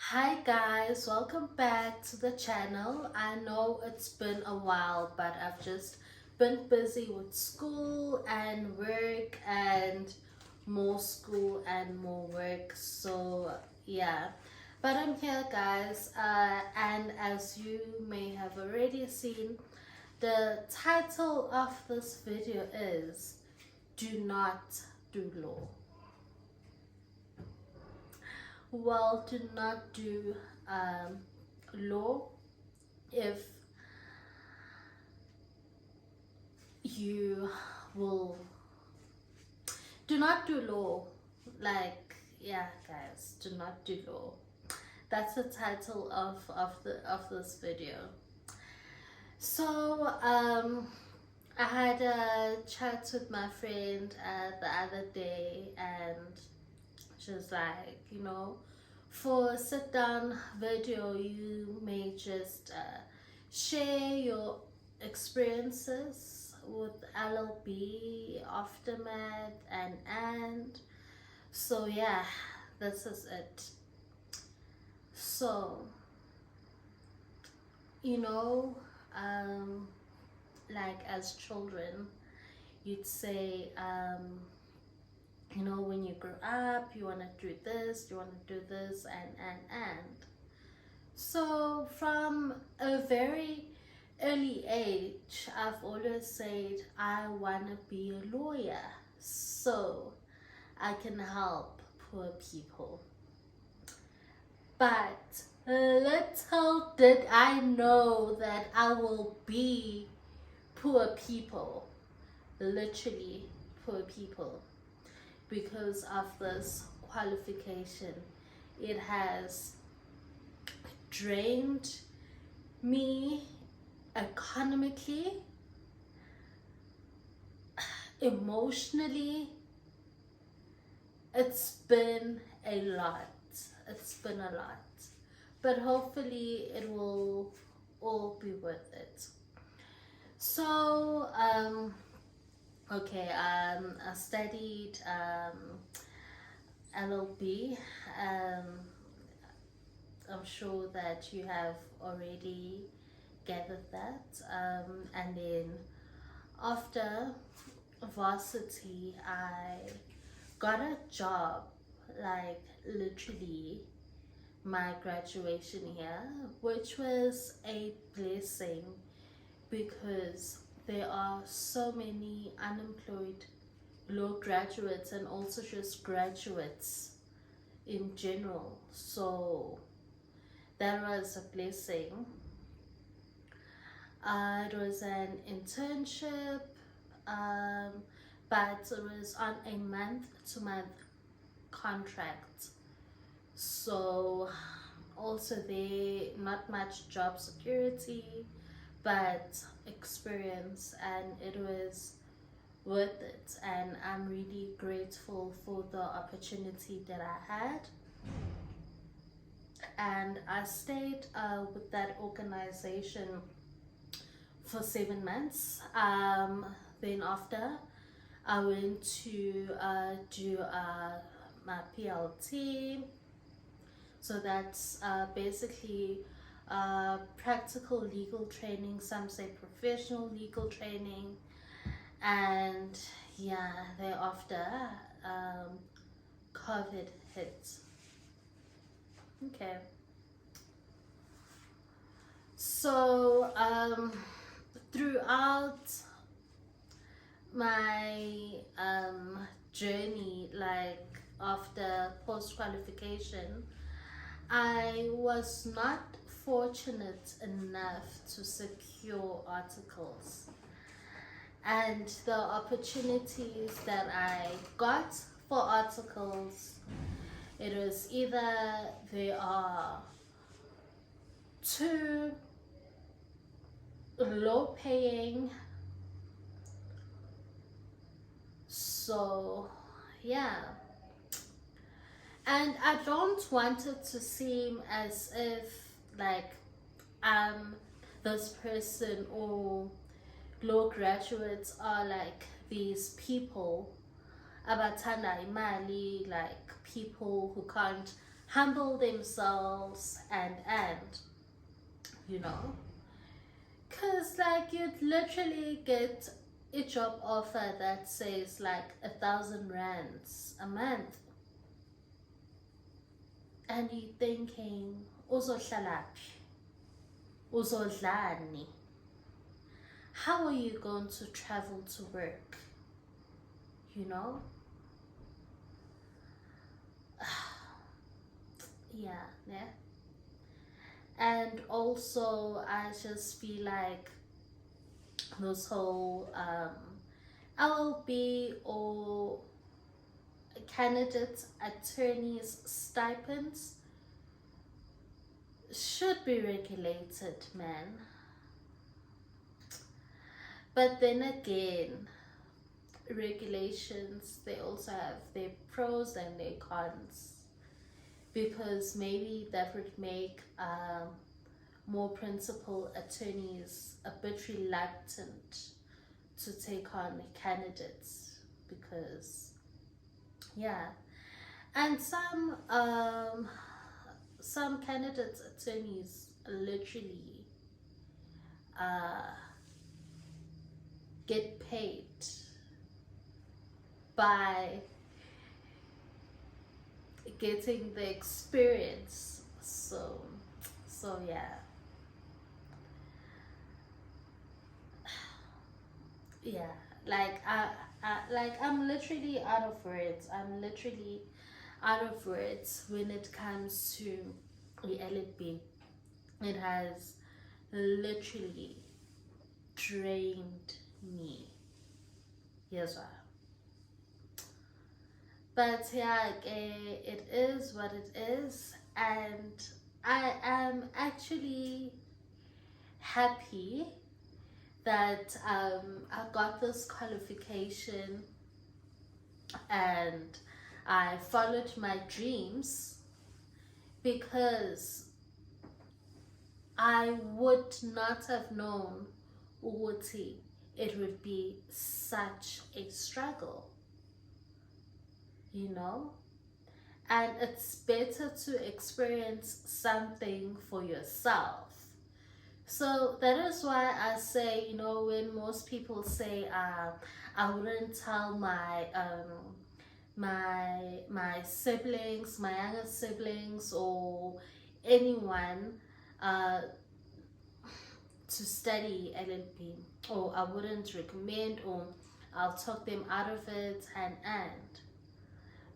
Hi guys, welcome back to the channel. I know it's been a while, but I've just been busy with school and work and more school and more work. So yeah, but I'm here guys, and as you may have already seen, the title of this video is Do Not Do Law. Well, do not do law if you will do not do law. Like, yeah guys, do not do law. That's the title of this video. So I had a chat with my friend the other day, and she was like, for a sit down video you may just share your experiences with LLB, aftermath, and so yeah, this is it. So you know like as children you'd say when you grow up you want to do this, you want to do this, and so from a very early age I've always said I want to be a lawyer so I can help poor people. But little did I know that I will be poor people, literally poor people, because of this qualification. It has drained me economically, emotionally. It's been a lot. It's been a lot. But hopefully it will all be worth it. So, okay, I studied LLB. I'm sure that you have already gathered that. And then after varsity, I got a job, like literally my graduation year, which was a blessing because there are so many unemployed law graduates and also just graduates in general. So that was a blessing. It was an internship, but it was on a month-to-month contract. So also there, not much job security, but experience, and it was worth it. And I'm really grateful for the opportunity that I had. And I stayed with that organization for 7 months. Then after I went to do my PLT. So that's basically practical legal training, some say professional legal training, and yeah, thereafter COVID hit. Okay. So throughout my journey, like after post qualification, I was not fortunate enough to secure articles, and the opportunities that I got for articles, it was either they are too low paying, so yeah. And I don't want it to seem as if like I'm this person, or law graduates are like these people abathanda imali, like people who can't humble themselves and you know, because like you'd literally get a job offer that says like 1,000 rands a month, and you're thinking uzohlalaphi, uzodlani, how are you going to travel to work, you know? Yeah. And also I just feel like those whole LLB or candidate attorneys stipends should be regulated, man. But then again, regulations, they also have their pros and their cons, because maybe that would make more principal attorneys a bit reluctant to take on candidates, because and some candidates attorneys literally get paid by getting the experience. So yeah, like I'm literally out of words. I'm literally out of words when it comes to the LLB. It has literally drained me. Yes, sir. But yeah, it is what it is, and I am actually happy that I got this qualification and I followed my dreams, because I would not have known ukuthi it would be such a struggle, you know? And it's better to experience something for yourself. So that is why I say, you know, when most people say I wouldn't tell my siblings, my younger siblings, or anyone to study LLB, or I wouldn't recommend, or I'll talk them out of it, and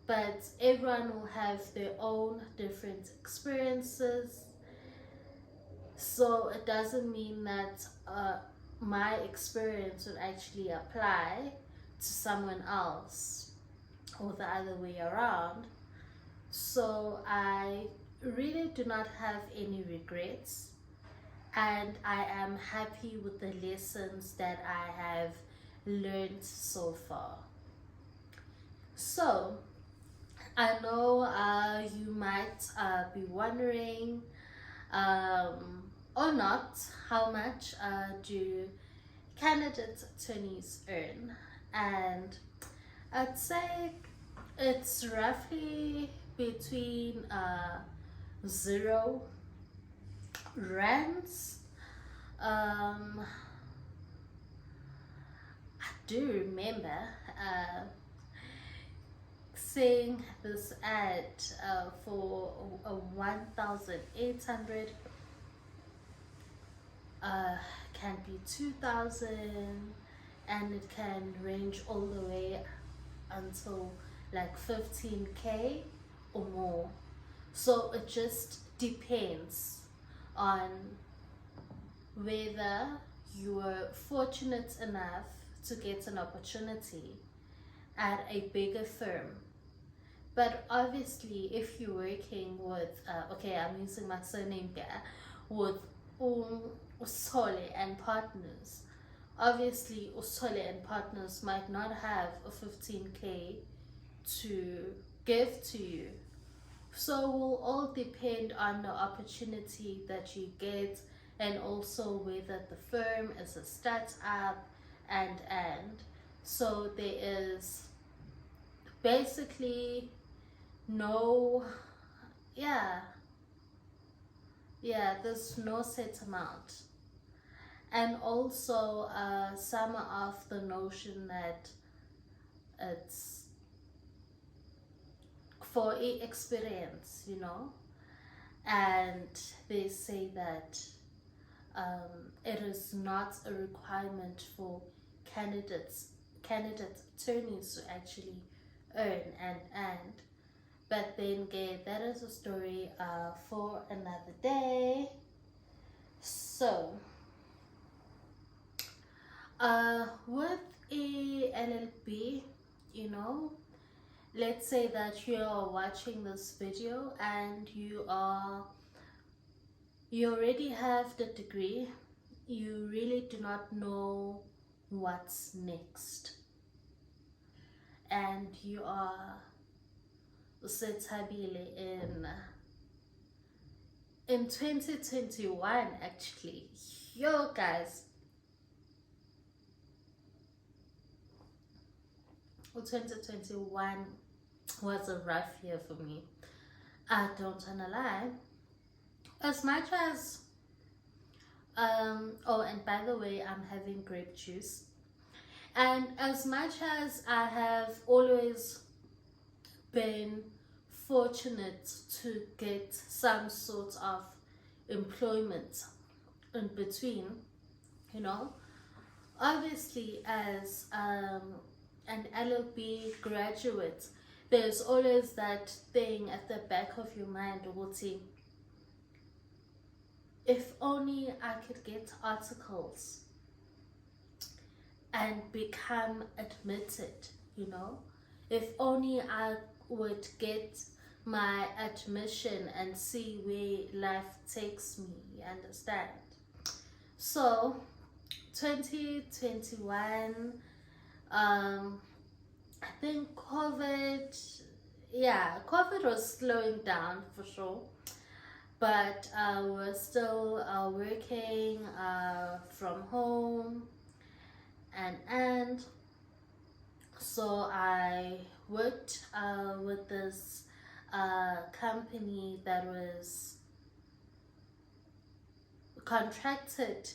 but everyone will have their own different experiences. So it doesn't mean that my experience would actually apply to someone else, or the other way around. So I really do not have any regrets, and I am happy with the lessons that I have learned so far. So I know you might be wondering, or not, how much do candidate attorneys earn, and I'd say it's roughly between 0 rands. I do remember seeing this ad for 1,800, can be 2,000, and it can range all the way until like 15K or more. So it just depends on whether you were fortunate enough to get an opportunity at a bigger firm. But obviously, if you're working with, okay, I'm using my surname here, with Usole and Partners, obviously Usole and Partners might not have a 15K to give to you. So it will all depend on the opportunity that you get, and also whether the firm is a startup, and so there is basically no yeah, yeah, there's no set amount. And also some of the notion that it's for experience, and they say that it is not a requirement for candidates candidate attorneys to actually earn and but then again, that is a story for another day. So with a LLB, you know let's say that you are watching this video and you already have the degree, you really do not know what's next, and you are setabile in 2021. Actually, yo guys, 2021 was a rough year for me. I don't wanna lie. As much as oh, and by the way, I'm having grape juice. And as much as I have always been fortunate to get some sort of employment in between, you know, obviously as an LLB graduate, there's always that thing at the back of your mind, Wuti, if only I could get articles and become admitted, if only I would get my admission and see where life takes me, you understand? So 2021, I think COVID was slowing down for sure, but we're still working from home, and so I worked with this company that was contracted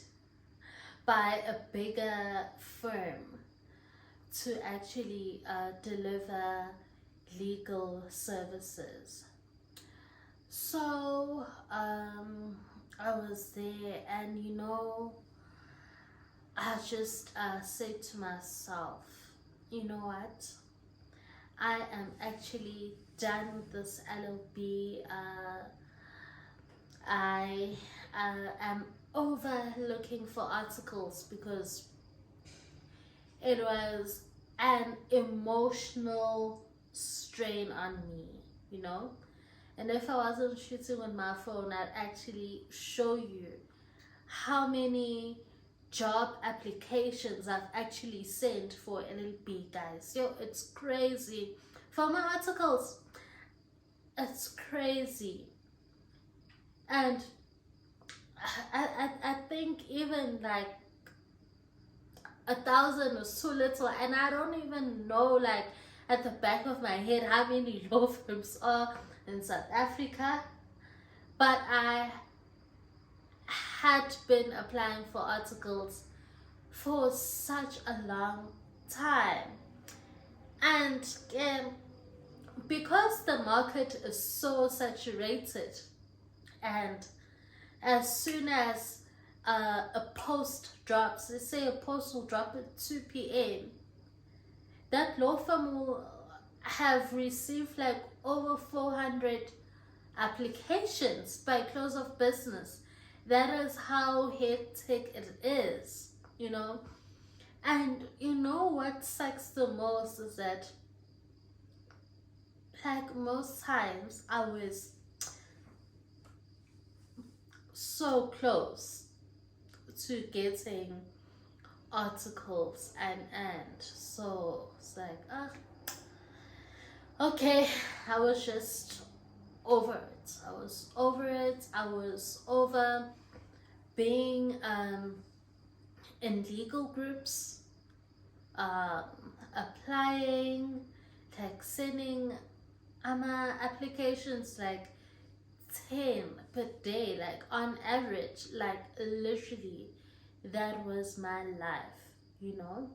by a bigger firm to actually deliver legal services. So I was there, and I just said to myself, you know what? I am actually done with this LLB. I am over looking for articles because it was an emotional strain on me, And if I wasn't shooting with my phone, I'd actually show you how many job applications I've actually sent for LLB, guys. Yo, it's crazy. For my articles, it's crazy. And I think even like 1,000 was too little, and I don't even know like at the back of my head how many law firms are in South Africa, but I had been applying for articles for such a long time, and because the market is so saturated, and as soon as a post drops, let's say a post will drop at 2 p.m, that law firm will have received like over 400 applications by close of business. That is how hectic it is, And what sucks the most is that, like, most times I was so close to getting articles, and so it's like, okay, I was just over it. I was over being in legal groups, applying, like sending applications like 10 per day, like on average, like literally that was my life, you know.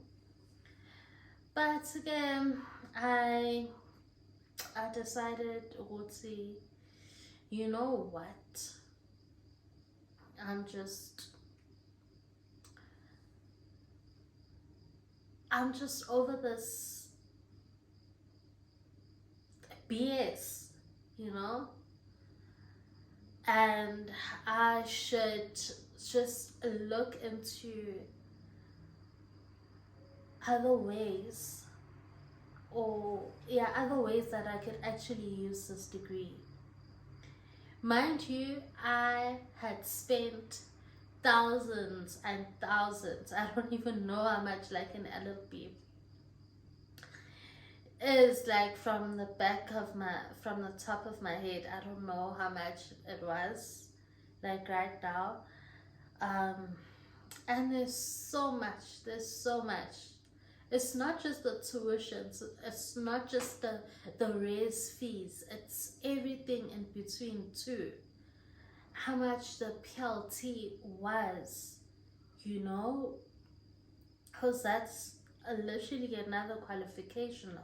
But again, I decided, Wotsi, you know what? I'm just over this BS, you know? And I should just look into other ways, or yeah, other ways that I could actually use this degree. Mind you, I had spent thousands and thousands. I don't even know how much, like an LLB is, like from the top of my head. I don't know how much it was, like right now. And there's so much. It's not just the tuitions, it's not just the raise fees, it's everything in between too. How much the PLT was, you know, because that's literally another qualification.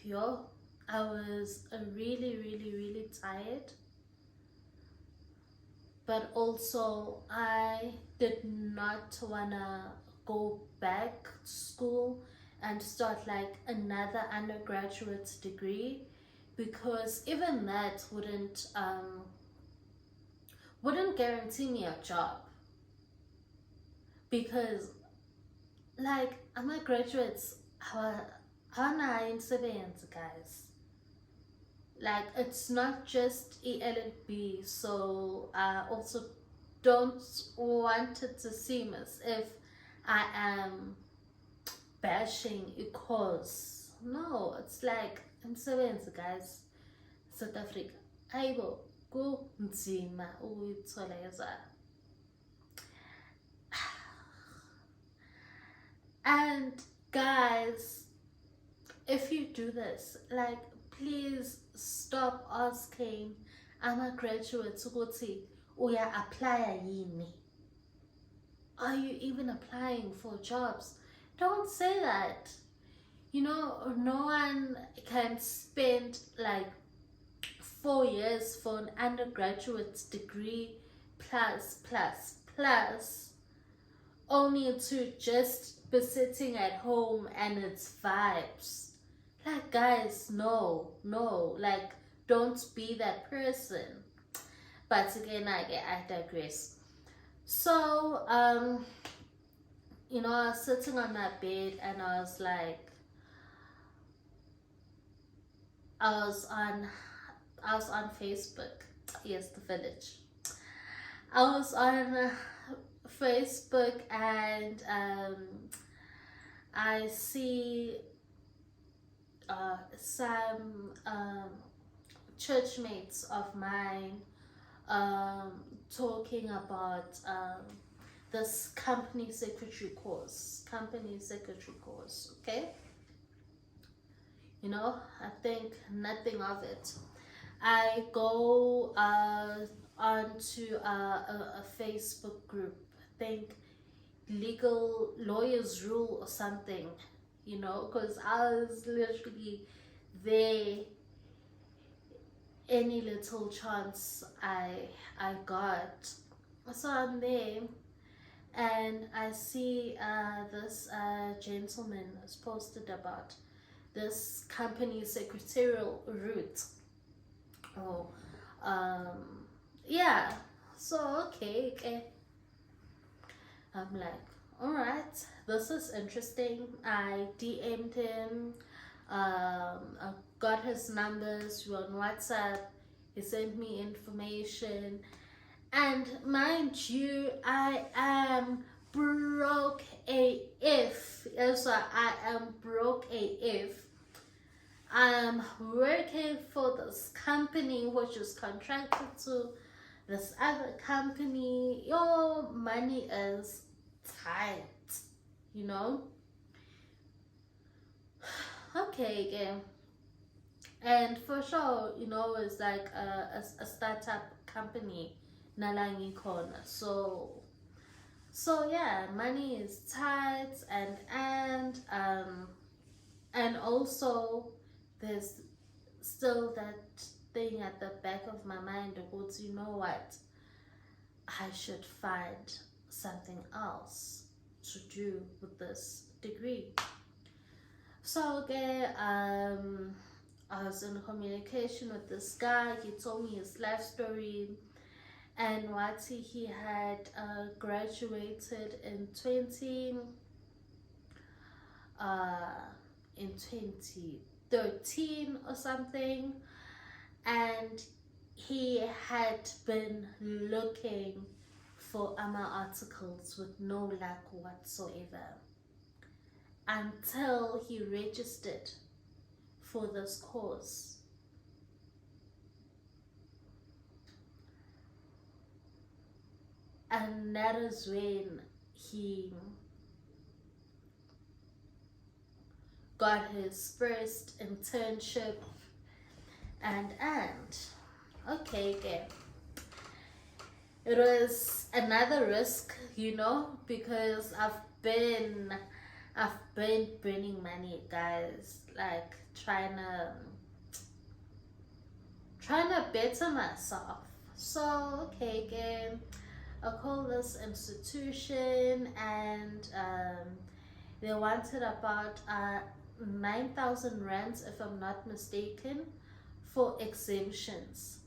Yo, I was really, really, really tired, but also I did not wanna go back to school and start like another undergraduate degree, because even that wouldn't guarantee me a job, because like I'm a graduate, guys. Like it's not just ELLB, so I also don't want it to seem as if I am bashing a cause. No, it's like umsebenzi, guys. South Africa ayibo kunzima ukuyithola yazana. And guys, if you do this, like, please stop asking ama-graduates ukuthi uya-applya yini. Are you even applying for jobs? Don't say that. You know, no one can spend like 4 years for an undergraduate degree plus only to just be sitting at home and it's vibes. Like, guys, no, like, don't be that person. But again, I digress. So you know, I was sitting on my bed and I was like, I was on Facebook. Yes, the village. I was on Facebook and I see some churchmates of mine talking about this company secretary course. Okay, you know, I think nothing of it. I go onto a Facebook group, I think legal lawyers rule or something, you know, because I was literally there any little chance I got. So I'm there and I see this gentleman has posted about this company secretarial route. Oh, yeah. So okay. I'm like, all right, this is interesting. I DM'd him. I got his numbers. We were on WhatsApp. He sent me information. And mind you, I am broke AF. Yes, I am broke AF. I'm working for this company which is contracted to this other company. Your money is tight, you know. Okay, again, And for sure, you know, it's like a startup company nalangi corner. So yeah, money is tight, and also there's still that thing at the back of my mind about, you know what, I should find something else to do with this degree. So okay, I was in communication with this guy. He told me his life story, and what he had graduated uh, in 2013 or something, and he had been looking for AMA articles with no luck whatsoever until he registered for this course. And that is when he got his first internship and okay, it was another risk, you know, because I've been burning money, guys, like trying to better myself. So okay, again, I called this institution, and they wanted about 9,000 rands, if I'm not mistaken, for exemptions.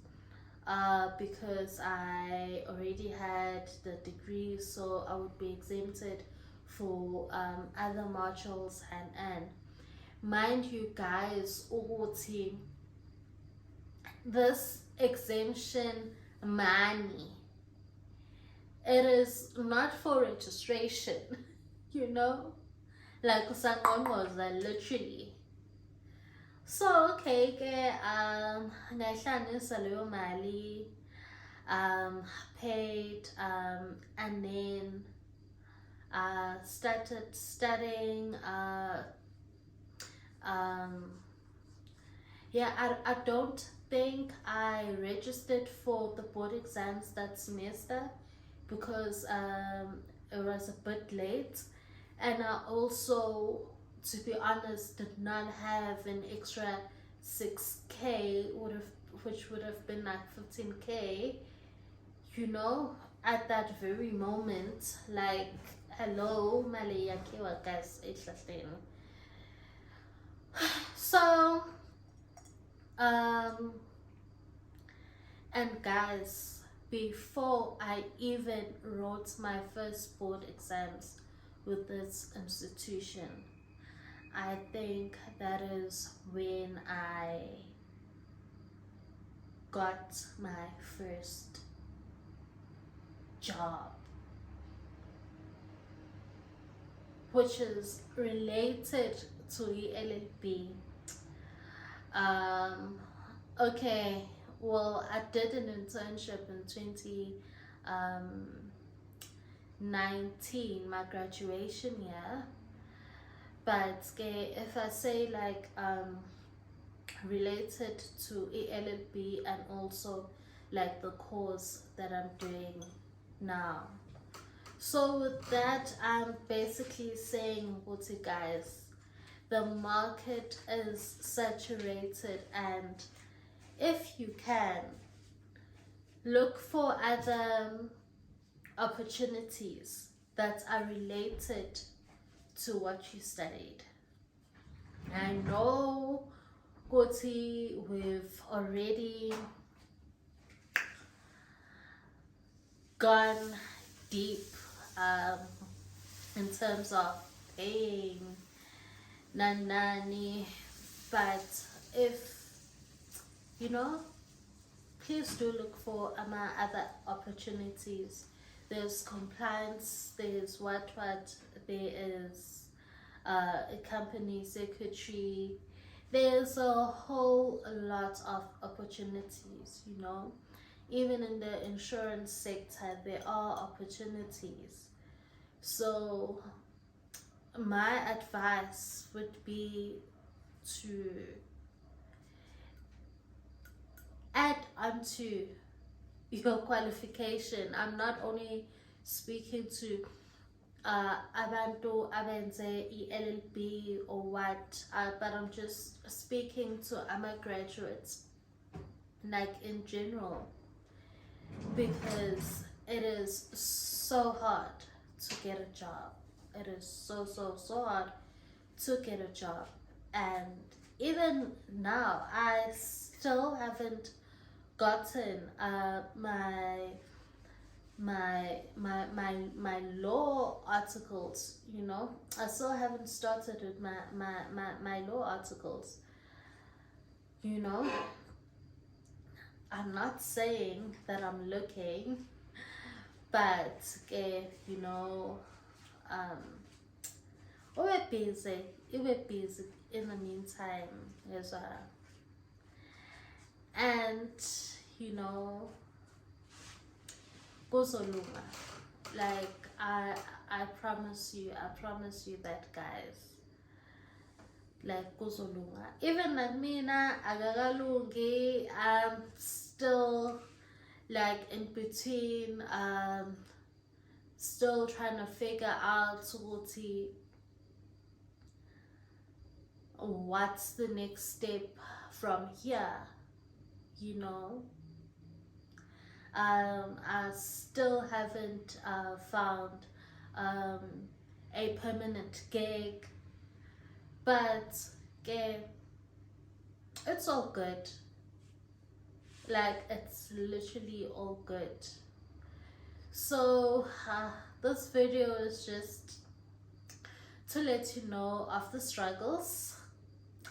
Because I already had the degree, so I would be exempted for other modules, and mind you guys, ukuthi this exemption money, it is not for registration, you know, like usangqongqoza literally. So okay ke ngayihlanganisa leyo mali, paid, and then started studying. Yeah, I don't think I registered for the board exams that semester because it was a bit late, and I also, to be honest, did not have an extra 6k, which would have been like 15k, you know, at that very moment. Like, hello, mali yakiwa guys, so and guys, before I even wrote my first board exams with this institution, I think that is when I got my first job, which is related to LLB. Okay, well, I did an internship in 2019, my graduation year. But if I say like related to LLB, and also like the course that I'm doing now. So with that, I'm basically saying, what you guys, the market is saturated, and if you can, look for other opportunities that are related to what you studied. I know, Goti, we've already gone deep in terms of paying nanani, but if you know, please do look for other opportunities. There's compliance, there's what there is a company secretary, there's a whole lot of opportunities, you know. Even in the insurance sector, there are opportunities. So my advice would be to add onto your qualification. I'm not only speaking to abantu abenze LLB or what, but I'm just speaking to graduates, like in general, because it is so hard to get a job. It is so hard to get a job, and even now I still haven't gotten my law articles. I still haven't started with my law articles. I'm not saying that I'm looking, but we're busy in the meantime as well. And kuzolunga. Like I promise you that, guys. Like kuzolunga. Even like mina agagalungi, I'm still like in between, still trying to figure out what's the next step from here. I still haven't found a permanent gig, but it's all good. Like, it's literally all good. So this video is just to let you know of the struggles,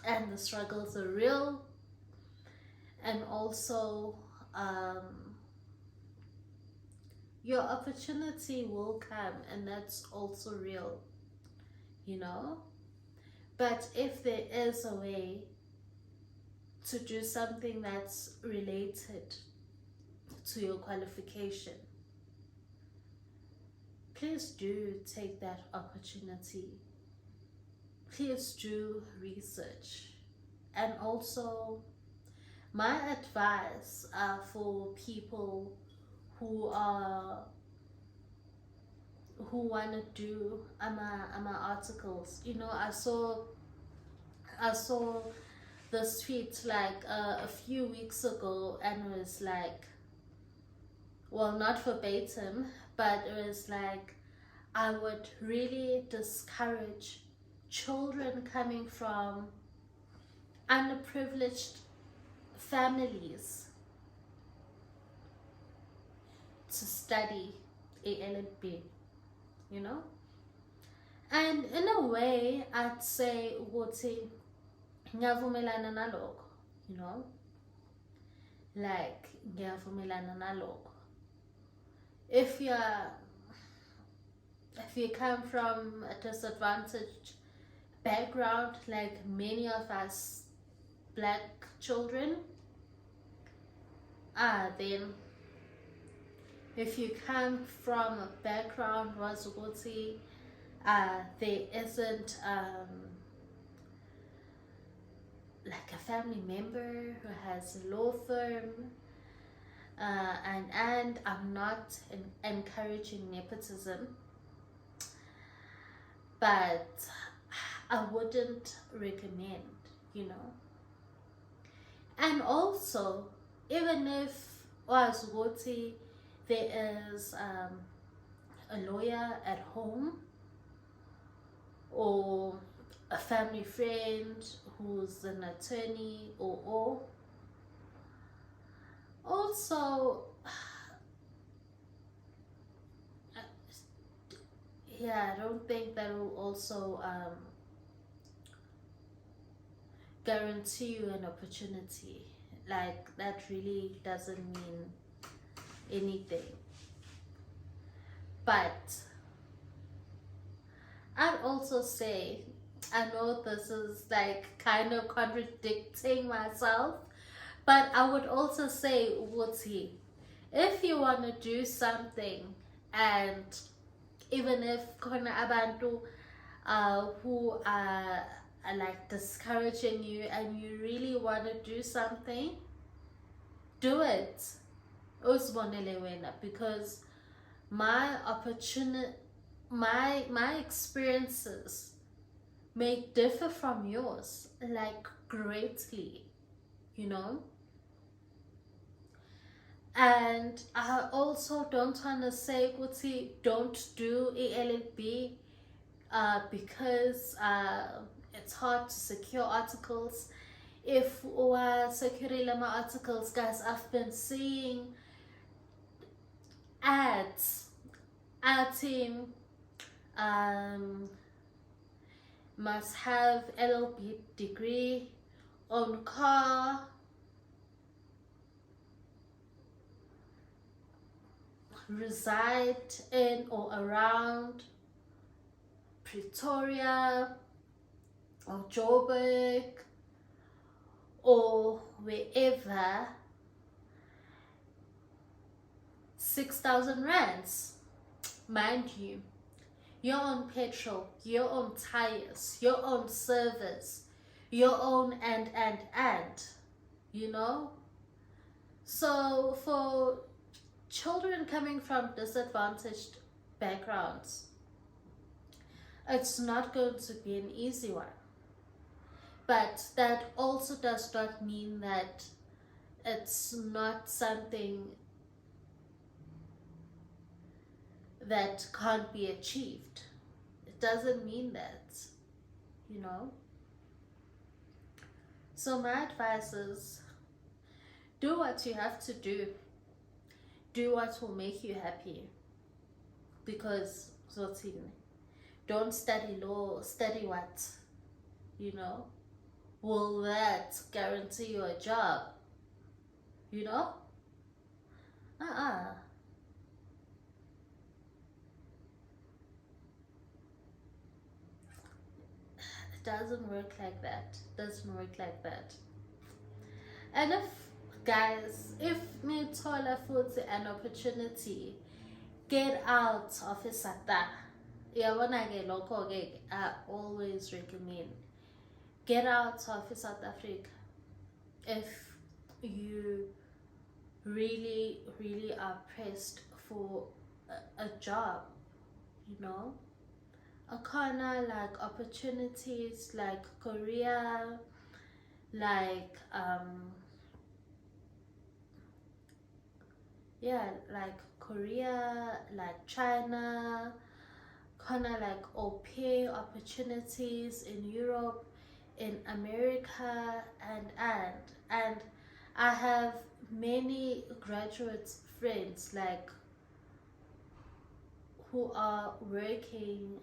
and the struggles are real, and also your opportunity will come, and that's also real. But if there is a way to do something that's related to your qualification, please do take that opportunity. Please do research. And also, my advice for people who want to do articles. I saw this tweet like a few weeks ago, and it was like, well, not verbatim, but it was like, I would really discourage children coming from underprivileged families to study a LLB, and in a way I'd say ukuthi ngiyavumelana nalokho, like ngiyavumelana nalokho. If you come from a disadvantaged background, like many of us black children, then if you come from a background was ukuthi there isn't like a family member who has a law firm, and I'm not encouraging nepotism, but I wouldn't recommend, And also, even if was ukuthi there is a lawyer at home, or a family friend who's an attorney, or also I don't think that will also guarantee you an opportunity. Like, that really doesn't mean anything. But I'd also say, I know this is like kind of contradicting myself, but I would also say, Wuti, if you want to do something, and even if kona abantu who are like discouraging you, and you really want to do something, do it. Uzibonele wena, because my opportunity, my experiences may differ from yours, like greatly, you know. And I also don't want to say Kuti, don't do ELLB because it's hard to secure articles. If we're securing my articles, guys, I've been seeing ads, our team must have LLB degree, own car, reside in or around Pretoria or Joburg or wherever. 6,000 rands, mind you, your own petrol, your own tires, your own service, your own and, you know. So for children coming from disadvantaged backgrounds, it's not going to be an easy one. But that also does not mean that it's not something that can't be achieved. It doesn't mean that, you know. So my advice is, do what you have to do. Do what will make you happy. Because don't study law, study what? You know? Will that guarantee you a job? You know? It doesn't work like that. Doesn't work like that. And if, guys, if nithola futhi an opportunity, get out of isata. Yabona ke lokho ke, I always recommend, get out of South Africa if you really are pressed for a job, you know. A kind of like opportunities like Korea, like like Korea, like China, kind of like au pair opportunities in Europe, in America, and I have many graduate friends like who are working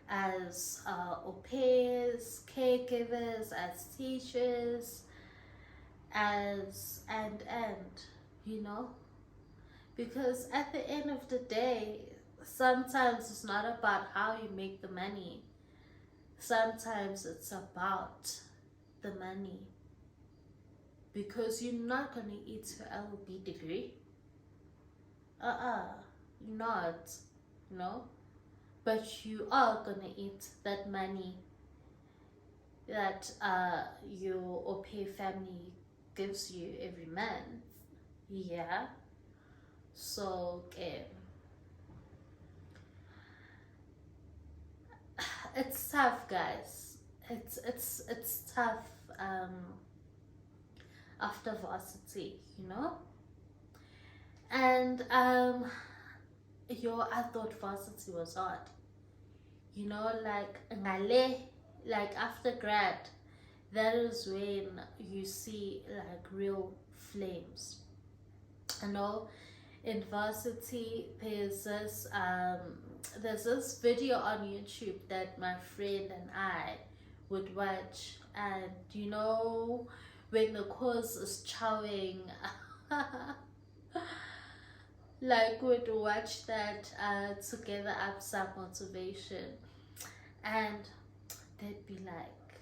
as au pairs, caregivers, as teachers, as and you know, because at the end of the day, sometimes it's not about how you make the money. Sometimes it's about the money, because you're not gonna eat your LLB degree. Not, no. But you are gonna eat that money that your au pair family gives you every month. Yeah. So okay. It's tough, guys. It's tough after varsity, you know. And I thought varsity was hard, you know, like ngale, like after grad, that is when you see like real flames. I know in varsity there's this video on YouTube that my friend and I would watch, and you know, when the course is chowing like would watch that to gather up some motivation, and they'd be like,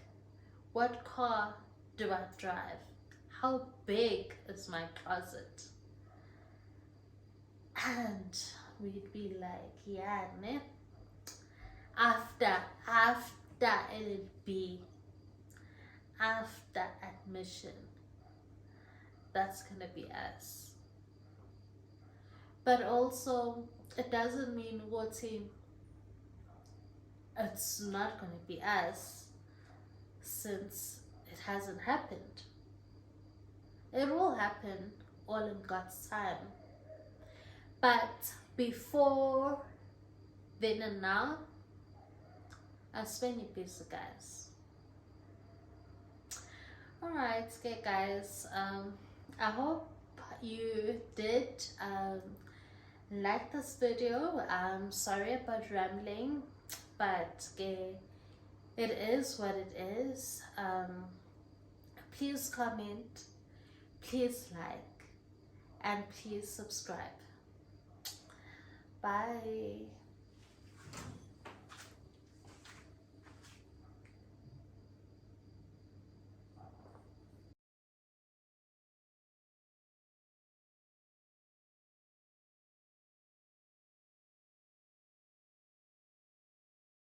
what car do I drive? How big is my closet? And we'd be like, yeah, ne? After LLB, after admission, that's gonna be us. But also, it doesn't mean what's in it's not gonna be us, since it hasn't happened. It will happen all in God's time. But before then and now, I'll spend you busy, guys. Alright, okay guys, I hope you did like this video. I'm sorry about rambling, but okay, it is what it is. Please comment, please like, and please subscribe. Bye.